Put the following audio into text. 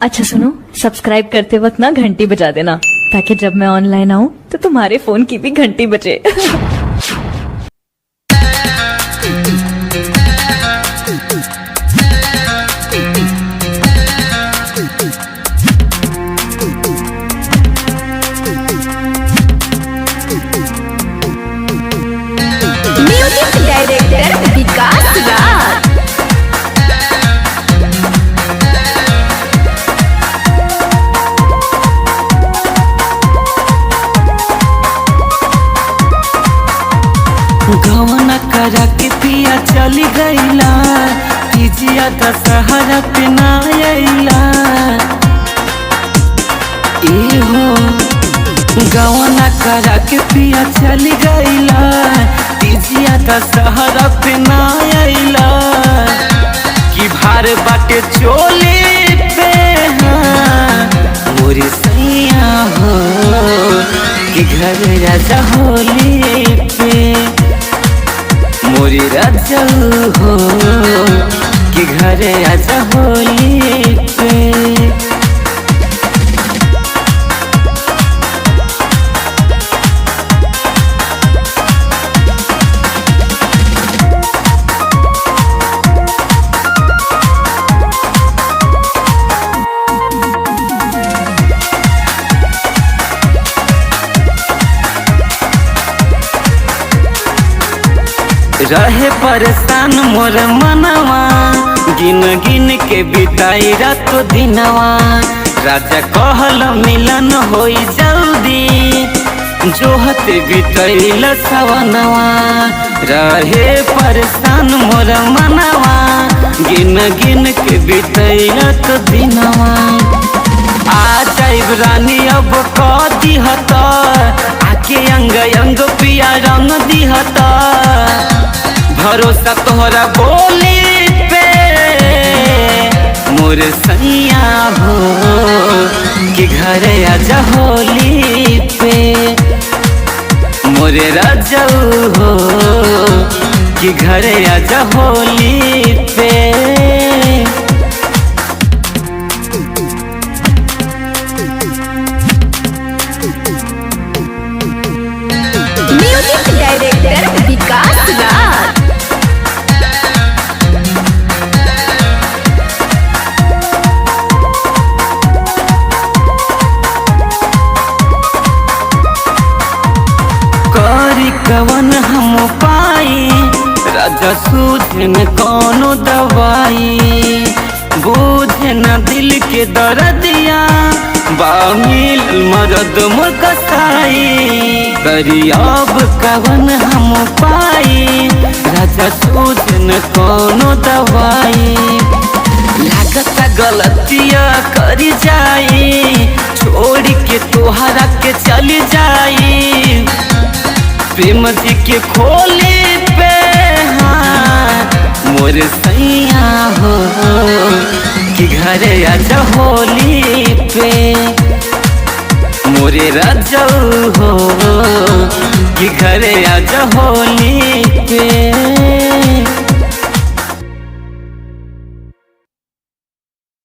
अच्छा सुनो, सब्सक्राइब करते वक्त ना घंटी बजा देना ताकि जब मैं ऑनलाइन आऊँ तो तुम्हारे फोन की भी घंटी बजे। म्यूजिक डायरेक्टर विकास राज। गवना करा के पिया चली गईला, तीजिया दशहरा पे ना आइला। हो गवना करा के पिया चली गईला, तीजिया दशहरा पे ना आइला। कि भार बाटे चोली पे मोरी सैया हो, कि घर राजा होली पे मोरी राजा हो, कि घर आजा होली पे। रहे परेशान मोर मनवा, गिन गिन के बिताई रात दिनवा। राजा कहल मिलन होई जल्दी, जोहत बितैल सवनवा। रहे परेशान मोर मनवा, गिन गिन के बितैल दिनवा। आ जाइब रानी अब कह दिहत, आके अंग अंग पिया रंग दिहत। भरोसा तोहरा बोली पे मोर सैया हो, कि घर आजा होली पे मोरे राजा हो, कि घर आजा होली पे। म्यूजिक डायरेक्टर विकास राज। करी कवन हम पाई, राजा सूझे न कोनो दवाई। बूझे न दिल के दर्दिया, बामिल मरद मोर कसाई। करी अब कवन हम पाई, राजा सूझे न कोनो दवाई। लागत गलतिया करी जाई, छोड़ के तोहरा के चली जाई। प्रेम जी के खोली पे मोर सैया हो, कि घर आजा होली पे मोरे राजा हो, कि घर आजा होली पे।